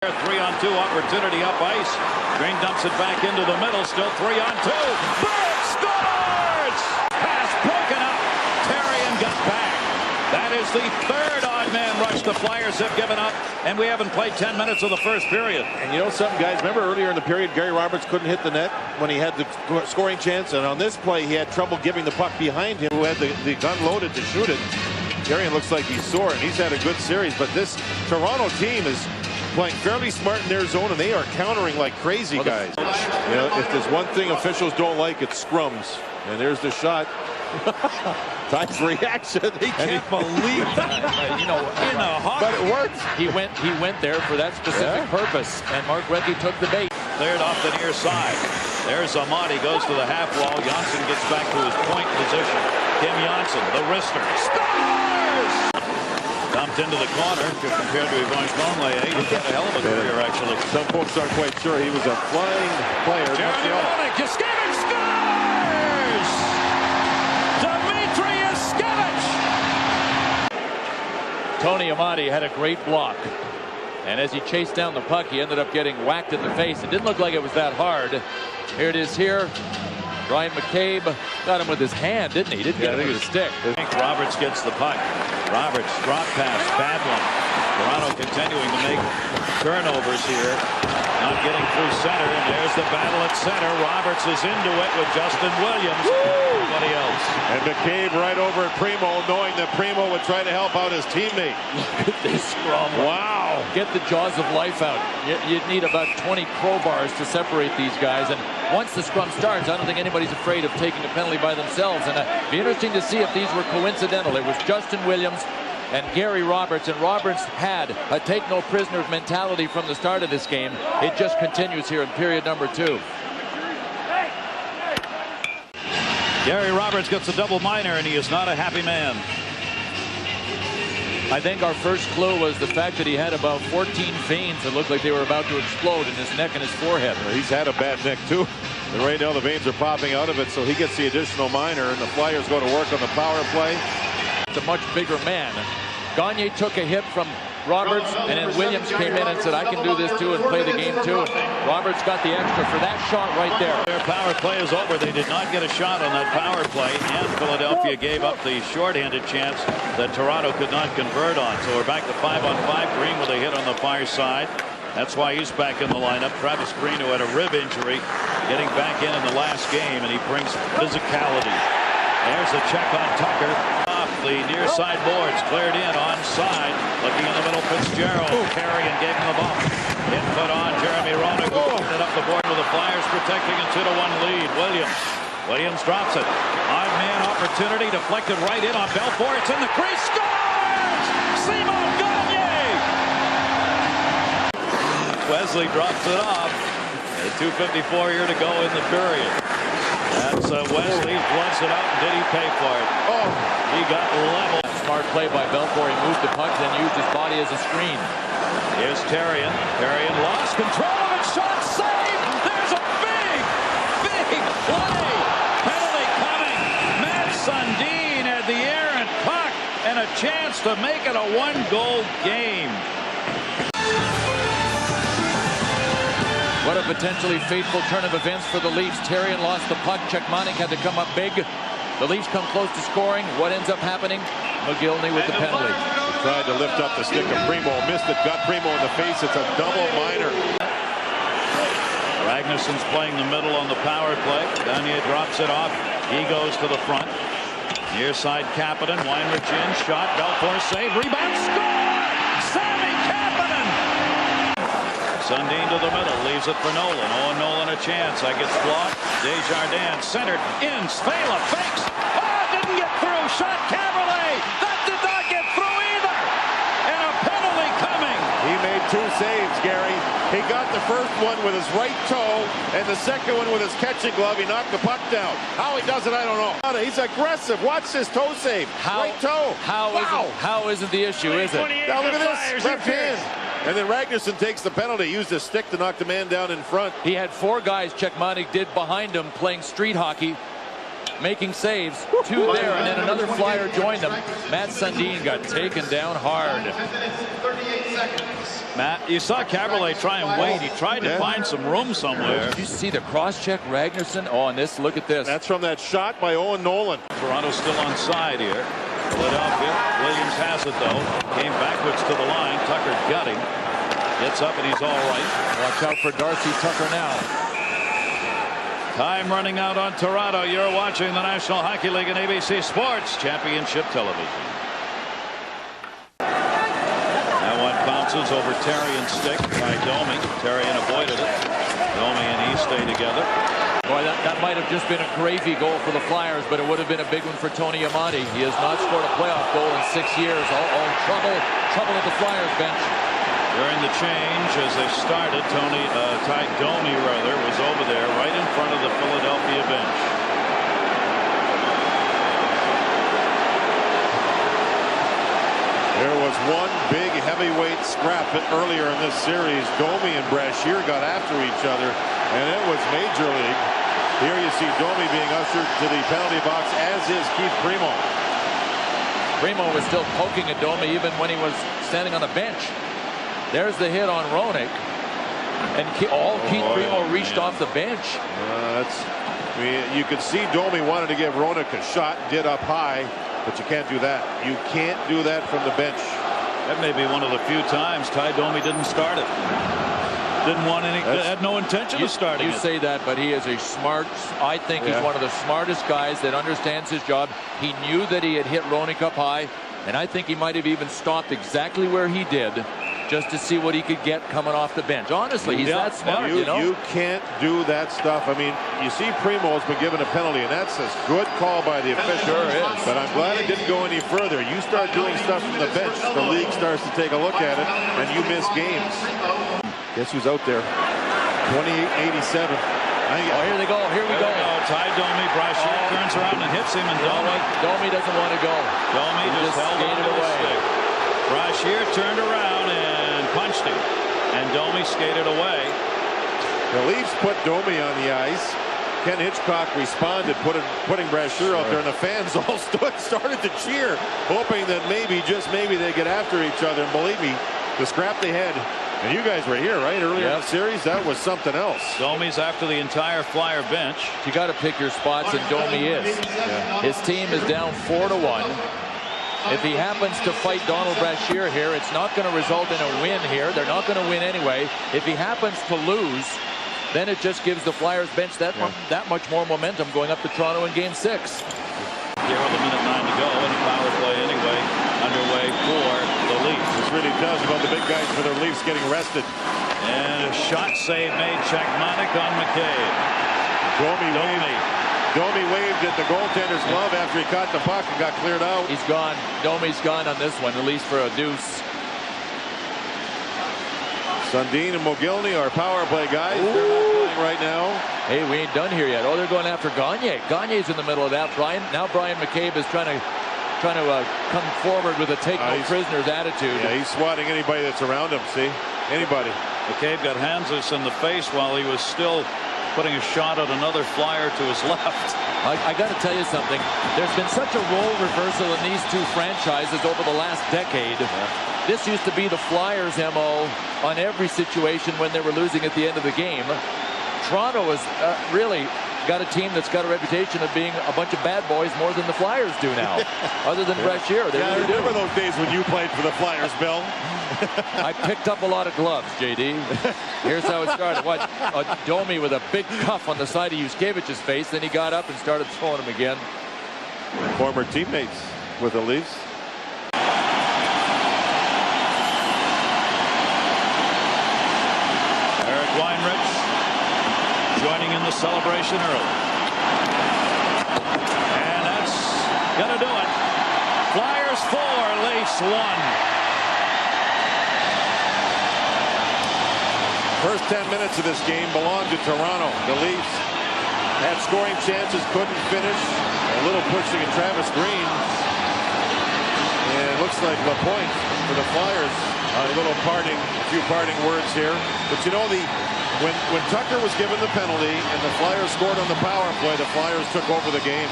3-on-2 opportunity up ice. Green dumps it back into the middle. Still 3-on-2. Burke scores! Pass broken up. Terrian got back. That is the third odd man rush the Flyers have given up, and we haven't played 10 minutes of the first period. And you know something, guys, remember earlier in the period Gary Roberts couldn't hit the net when he had the scoring chance, and on this play he had trouble giving the puck behind him, who had the gun loaded to shoot it. Terrian looks like he's sore, and he's had a good series, but this Toronto team is playing fairly smart in their zone, and they are countering like crazy, guys. You know, if there's one thing officials don't like, it's scrums. And there's the shot. Time's reaction. He can't believe that. You know, in a hawk. But it worked. He went there for that specific purpose, and Mark Recchi took the bait. Cleared off the near side. There's Amati, goes to the half wall. Janssen gets back to his point position. Kim Janssen, the wrister, scores! Dumped into the corner compared to Yvonne Longley. He's had a hell of a career, actually. Some folks aren't quite sure. He was a flying player. Jeremy Roenick, Yuskevich scores! Dmitry Yuskevich! Tony Amati had a great block. And as he chased down the puck, he ended up getting whacked in the face. It didn't look like it was that hard. Here it is here. Ryan McCabe got him with his hand, didn't he? Didn't get him with his stick. Roberts gets the puck. Roberts, drop pass, bad one. Toronto continuing to make turnovers here. Not getting through center, and there's the battle at center. Roberts is into it with Justin Williams. Nobody else. And McCabe right over at Primo, knowing that Primo would try to help out his teammate. Look at this scrum. Wow. Get the jaws of life out. You'd need about 20 crowbars to separate these guys. And once the scrum starts, I don't think anybody's afraid of taking a penalty by themselves. And it'd be interesting to see if these were coincidental. It was Justin Williams and Gary Roberts, and Roberts had a take no prisoners mentality from the start of this game. It just continues here in period number 2. Gary Roberts gets a double minor, and he is not a happy man. I think our first clue was the fact that he had about 14 veins that looked like they were about to explode in his neck and his forehead. He's had a bad neck too. And right now the veins are popping out of it, so he gets the additional minor, and the Flyers go to work on the power play. It's a much bigger man. Gagne took a hit from Roberts, and then Williams came in and said, I can do this too and play the game too. And Roberts got the extra for that shot right there. Their power play is over. They did not get a shot on that power play, and Philadelphia gave up the shorthanded chance that Toronto could not convert on. So we're back to 5-on-5. Green with a hit on the far side. That's why he's back in the lineup. Travis Green, who had a rib injury, getting back in the last game, and he brings physicality. There's a check on Tucker. Off the near side boards. Cleared in onside. Looking in the middle, Fitzgerald. Carrion gave him the bump. Hit foot on Jeremy Roenick. Put it up the board with the Flyers protecting a 2-1 lead. Williams drops it. Odd man opportunity. Deflected right in on Belfour. It's in the crease. Scores! Simon Gagne! Wesley drops it off. 2:54 here to go in the period. That's Wesley blunts it out. Did he pay for it? Oh, he got level. Smart play by Belfour. He moved the puck, then used his body as a screen. Here's Terrian. Terrian lost control of it. Shot saved. There's a big play. Penalty coming. Matt Sundin had the errant puck and a chance to make it a 1-goal game. What a potentially fateful turn of events for the Leafs. Terrian lost the puck. Czechmanek had to come up big. The Leafs come close to scoring. What ends up happening? McGillney with the penalty. He tried to lift up the stick of Primo. Missed it. Got Primo in the face. It's a double minor. Ragnarsson's playing the middle on the power play. Gagne drops it off. He goes to the front. Near side Kapanen. Weinrich in. Shot. Belfour save. Rebound. Score! Sammy Kapanen! Sundin to the middle, leaves it for Nolan. Oh, Nolan a chance. That gets blocked. Desjardins centered in. Svela fakes. Oh, didn't get through. Shot Caberlet. That did not get through either. And a penalty coming. He made 2 saves, Gary. He got the first one with his right toe, and the second one with his catching glove. He knocked the puck down. How he does it, I don't know. He's aggressive. Watch this toe save. Right toe. How isn't the issue, is it? Now look at this. Left hand. And then Ragnarsson takes the penalty, used his stick to knock the man down in front. He had 4 guys, Czechmanek did, behind him playing street hockey. making saves. 2 there, and then another Flyer joined them. Matt Sundin got taken down hard. Matt, you saw Caberlet try and wait. He tried to find some room somewhere. Did you see the cross-check Ragnarsson? Oh, and this, look at this. That's from that shot by Owen Nolan. Toronto's still on side here. Philadelphia. Williams has it, though. Came backwards to the line. Tucker got him. Gets up, and he's all right. Watch out for Darcy Tucker now. Time running out on Toronto. You're watching the National Hockey League and ABC Sports Championship Television. That one bounces over Terrian's stick by Domi. Terrian avoided it. Domi and he stay together. Boy, that might have just been a gravy goal for the Flyers, but it would have been a big one for Tony Amonte. He has not scored a playoff goal in 6 years. Trouble at the Flyers bench. During the change, as they started, Ty Domi was over there right in front of the Philadelphia bench. There was one big heavyweight scrap earlier in this series. Domi and Brashear got after each other, and it was major league. Here you see Domi being ushered to the penalty box, as is Keith Primo. Primo was still poking at Domi even when he was standing on the bench. There's the hit on Roenick, and Keith Primo reached off the bench. You could see Domi wanted to give Roenick a shot, did up high, but you can't do that. You can't do that from the bench. That may be one of the few times Ty Domi didn't start it. Didn't want any, had no intention of starting it. You say that, but he is a smart, I think he's one of the smartest guys that understands his job. He knew that he had hit Roenick up high, and I think he might have even stopped exactly where he did, just to see what he could get coming off the bench. Honestly, he's that smart, you know? You can't do that stuff. I mean, you see Primo has been given a penalty, and that's a good call by the official. Sure is. But I'm glad it didn't go any further. You start doing stuff from the bench, the league starts to take a look at it, and you miss games. Guess who's out there? 28-87. Oh, here they go. Here we go. Ty Domi, Brashear turns around and hits him, and Domi doesn't want to go. Domi just held on to his stick. Brashear turned around and punched him, and Domi skated away. The Leafs put Domi on the ice. Ken Hitchcock responded, putting Brashear out there, and the fans all started to cheer, hoping that maybe, just maybe, they get after each other. And believe me, the scrap they had, and you guys were here, right, earlier in the series, that was something else. Domi's after the entire Flyer bench. You got to pick your spots, and Domi is. His team is down 4-1. If he happens to fight Donald Brashear here, it's not going to result in a win here. They're not going to win anyway. If he happens to lose, then it just gives the Flyers bench that much more momentum going up to Toronto in Game 6. Here with a minute 9 to go, and a power play anyway underway for the Leafs. This really tells you about the big guys for the Leafs getting rested. And a shot save made, Czechmanek on McCabe. Domi waved at the goaltender's glove after he caught the puck and got cleared out. He's gone. Domi's gone on this one, at least for a deuce. Sundin and Mogilny are power play guys. They're not playing right now. Hey, we ain't done here yet. Oh, they're going after Gagne. Gagne's in the middle of that. Brian McCabe is trying to come forward with a take no prisoners attitude. Yeah, he's swatting anybody that's around him. See, anybody. McCabe got Hanzus in the face while he was still putting a shot at another Flyer to his left. I got to tell you something. There's been such a role reversal in these two franchises over the last decade. This used to be the Flyers' MO on every situation when they were losing at the end of the game. Toronto has really got a team that's got a reputation of being a bunch of bad boys more than the Flyers do now. Other than Brashear. I remember those days when you played for the Flyers, Bill. I picked up a lot of gloves, JD. Here's how it started. Watch Domi with a big cuff on the side of Yuskevich's face. Then he got up and started throwing him again. Former teammates with the Leafs. Eric Weinrich joining in the celebration early. And that's going to do it. Flyers 4, Leafs 1. First 10 minutes of this game belonged to Toronto. The Leafs had scoring chances, couldn't finish. A little pushing at Travis Green. And it looks like LaPointe for the Flyers. A few parting words here. But you know, when Tucker was given the penalty and the Flyers scored on the power play, the Flyers took over the game.